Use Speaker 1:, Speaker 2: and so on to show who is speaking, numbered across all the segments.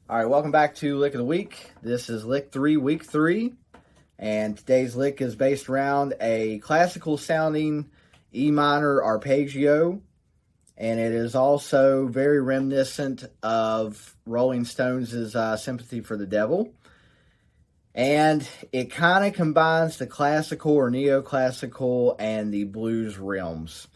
Speaker 1: All right, welcome back to Lick of the Week. This is Lick 3, Week 3, and today's lick is based around a classical sounding E minor arpeggio, and it is also very reminiscent of Rolling Stones' Sympathy for the Devil. And it kind of combines the classical or neoclassical and the blues realms.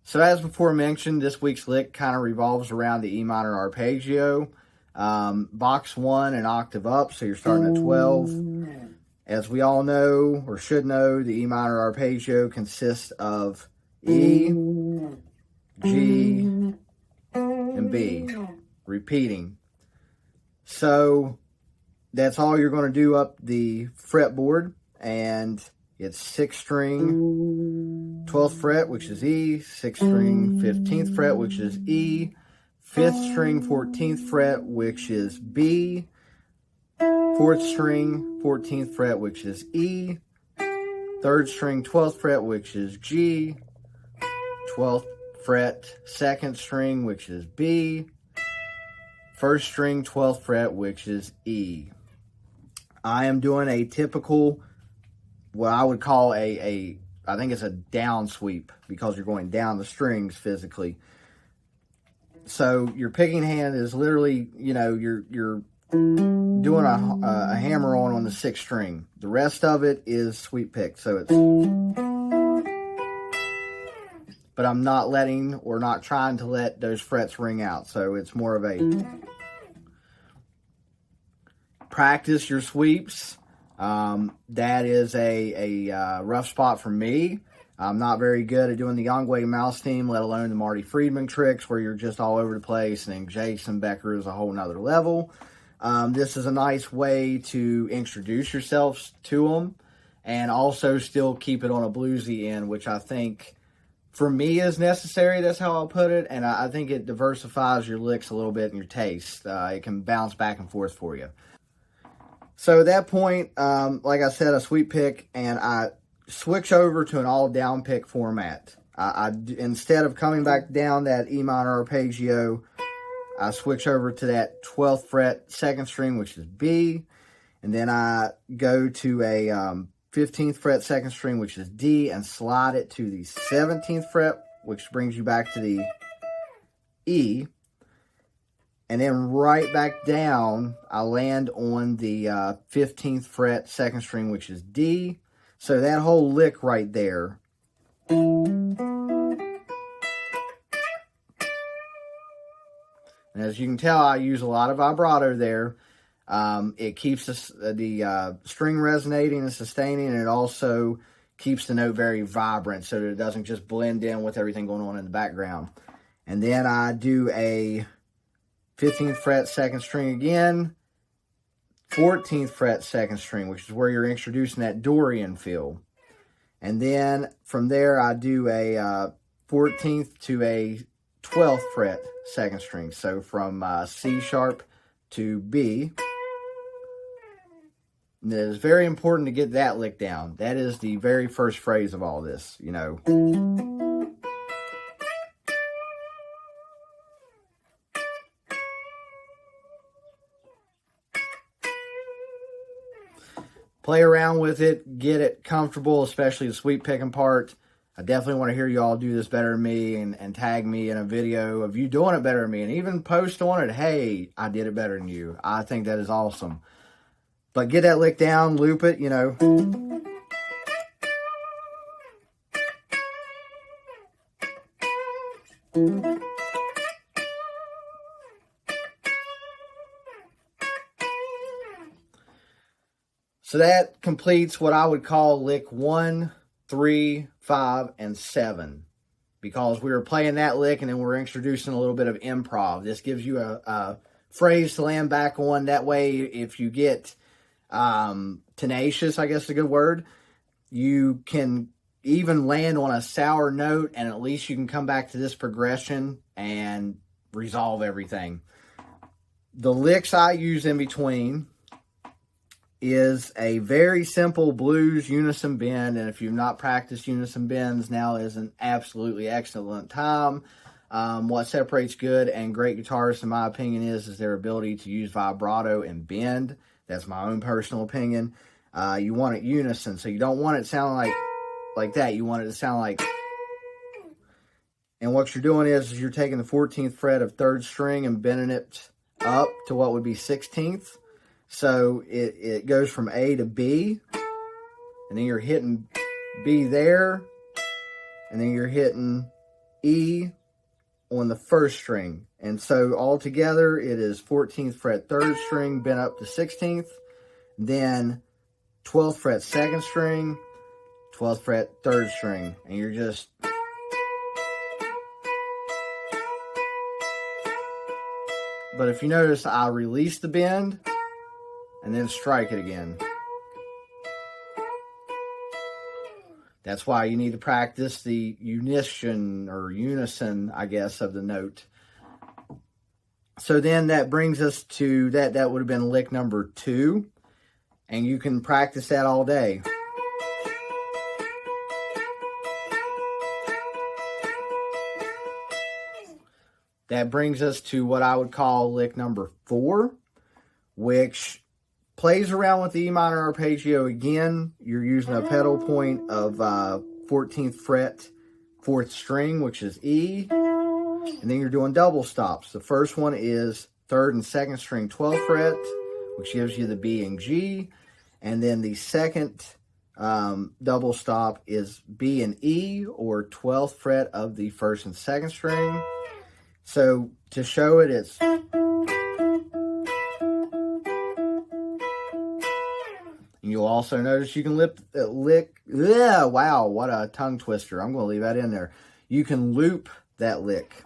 Speaker 1: So as before mentioned, this week's lick kind of revolves around the E minor arpeggio. Box 1 an octave up, so you're starting at 12. As we all know, or should know, the E minor arpeggio consists of E, G, and B, repeating. So that's all you're going to do up the fretboard. And it's 6th string, 12th fret, which is E, 6th string, 15th fret, which is E, 5th string, 14th fret, which is B, 4th string, 14th fret, which is E, 3rd string, 12th fret, which is G, 12th fret, 2nd string, which is B, 1st string, 12th fret, which is E. I am doing a typical, what I would call I think it's a down sweep, because you're going down the strings physically. So your picking hand is literally, you're doing a hammer on the 6th string. The rest of it is sweep pick. So it's, but I'm not letting, or not trying to let those frets ring out. So it's more of a practice your sweeps. That is a rough spot for me. I'm not very good at doing the Yangwei mouse theme, let alone the Marty Friedman tricks where you're just all over the place, and Jason Becker is a whole nother level. This is a nice way to introduce yourselves to them and also still keep it on a bluesy end, which I think for me is necessary. That's how I'll put it. And I think it diversifies your licks a little bit in your taste. It can bounce back and forth for you. So at that point, like I said, I sweep pick and I switch over to an all down pick format. Instead of coming back down that E minor arpeggio, I switch over to that 12th fret 2nd string, which is B, and then I go to a 15th fret 2nd string, which is D, and slide it to the 17th fret, which brings you back to the E, and then right back down, I land on the 15th fret 2nd string, which is D. So that whole lick right there, and as you can tell, I use a lot of vibrato there. It keeps the string resonating and sustaining, and it also keeps the note very vibrant so that it doesn't just blend in with everything going on in the background. And then I do a 15th fret 2nd string again, 14th fret 2nd string, which is where you're introducing that Dorian feel. And then from there, I do a 14th to a 12th fret 2nd string. So from C sharp to B. And it is very important to get that lick down. That is the very first phrase of all this, Play around with it, get it comfortable, especially the sweep picking part. I definitely want to hear you all do this better than me, and tag me in a video of you doing it better than me, and even post on it, hey, I did it better than you. I think that is awesome. But get that lick down, loop it, So that completes what I would call lick 1, 3, 5, and 7. Because we were playing that lick and then we're introducing a little bit of improv. This gives you a phrase to land back on. That way, if you get tenacious, I guess is a good word, you can even land on a sour note, and at least you can come back to this progression and resolve everything. The licks I use in between is a very simple blues unison bend, and if you've not practiced unison bends, now is an absolutely excellent time. What separates good and great guitarists, in my opinion, is their ability to use vibrato and bend. That's my own personal opinion. You want it unison, so you don't want it sounding like that. You want it to sound like, and what you're doing is you're taking the 14th fret of 3rd string and bending it up to what would be 16th. So it goes from A to B, and then you're hitting B there, and then you're hitting E on the 1st string. And so altogether, it is 14th fret 3rd string bent up to 16th, then 12th fret 2nd string, 12th fret 3rd string, and you're just... But if you notice, I release the bend, and then strike it again. That's why you need to practice the unison, I guess, of the note. So then that brings us to that would have been lick number 2. And you can practice that all day. That brings us to what I would call lick number 4, which plays around with the E minor arpeggio again. You're using a pedal point of 14th fret, 4th string, which is E. And then you're doing double stops. The first one is 3rd and 2nd string, 12th fret, which gives you the B and G. And then the second double stop is B and E, or 12th fret of the 1st and 2nd string. So to show it, it's... And you'll also notice you can lick... Yeah, wow, what a tongue twister. I'm going to leave that in there. You can loop that lick.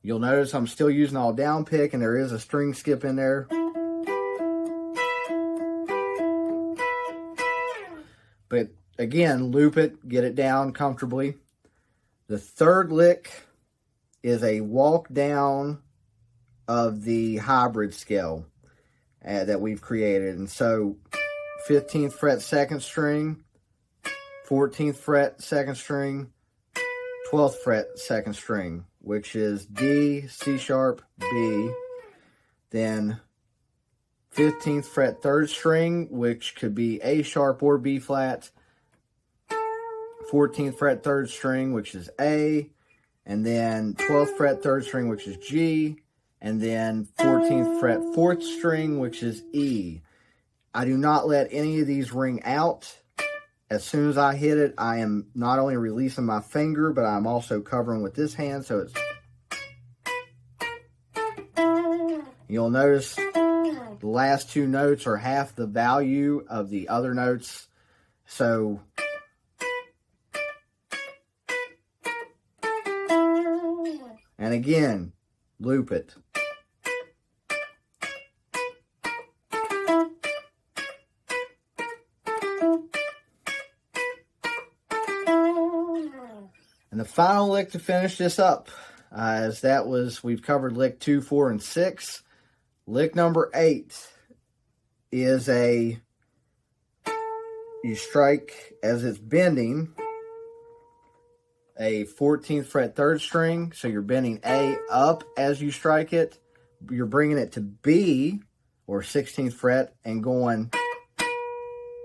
Speaker 1: You'll notice I'm still using all down pick, and there is a string skip in there. But again, loop it, get it down comfortably. The third lick is a walk down of the hybrid scale that we've created. And so 15th fret 2nd string, 14th fret 2nd string, 12th fret 2nd string, which is D, C sharp, B. Then 15th fret 3rd string, which could be A sharp or B flat. 14th fret 3rd string, which is A. And then 12th fret 3rd string, which is G. And then 14th fret 4th string, which is E. I do not let any of these ring out. As soon as I hit it, I am not only releasing my finger, but I'm also covering with this hand, so it's... You'll notice the last 2 notes are half the value of the other notes. So... And again, loop it. And the final lick to finish this up, as that was, we've covered lick 2, 4, and 6. Lick number 8 is you strike as it's bending a 14th fret 3rd string. So you're bending A up as you strike it. You're bringing it to B, or 16th fret, and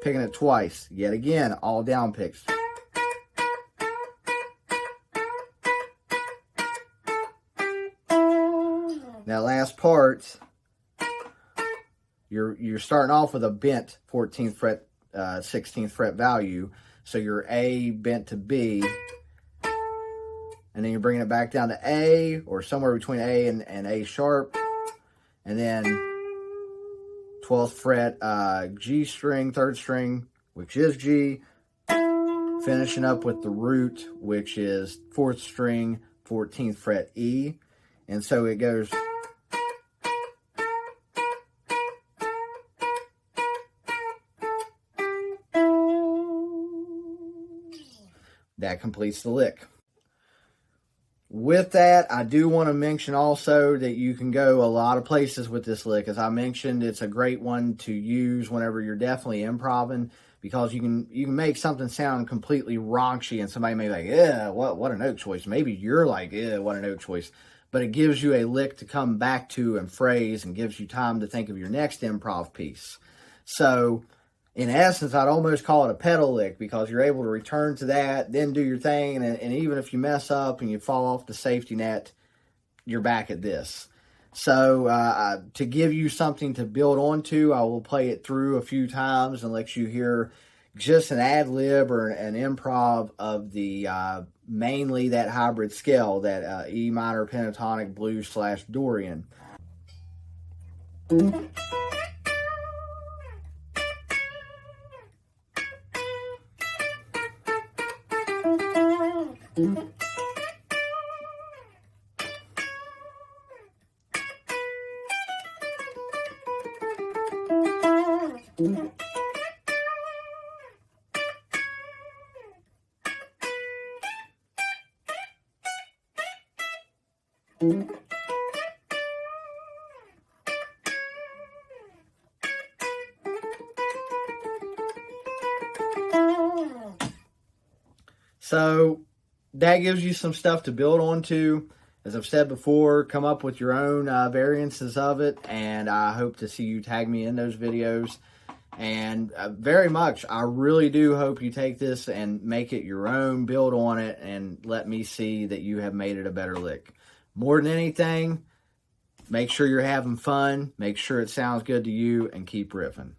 Speaker 1: picking it twice. Yet again, all down picks. That last part, you're starting off with a bent 14th fret, 16th fret value. So you're A bent to B, and then you're bringing it back down to A, or somewhere between A and A sharp, and then 12th fret G string, 3rd string, which is G, finishing up with the root, which is 4th string, 14th fret E. And so it goes... That completes the lick. With that, I do want to mention also that you can go a lot of places with this lick. As I mentioned, it's a great one to use whenever you're definitely improvising, because you can make something sound completely raunchy, and somebody may be like, yeah, what a note choice. Maybe you're like, yeah, what a note choice. But it gives you a lick to come back to and phrase, and gives you time to think of your next improv piece. So, in essence, I'd almost call it a pedal lick, because you're able to return to that, then do your thing, and even if you mess up and you fall off the safety net, you're back at this. So to give you something to build onto, I will play it through a few times and let you hear just an ad lib or an improv of the mainly that hybrid scale, that E minor pentatonic blues / Dorian. So that gives you some stuff to build onto. As I've said before, come up with your own variances of it, and I hope to see you tag me in those videos. And very much, I really do hope you take this and make it your own, build on it, and let me see that you have made it a better lick. More than anything, make sure you're having fun, make sure it sounds good to you, and keep riffing.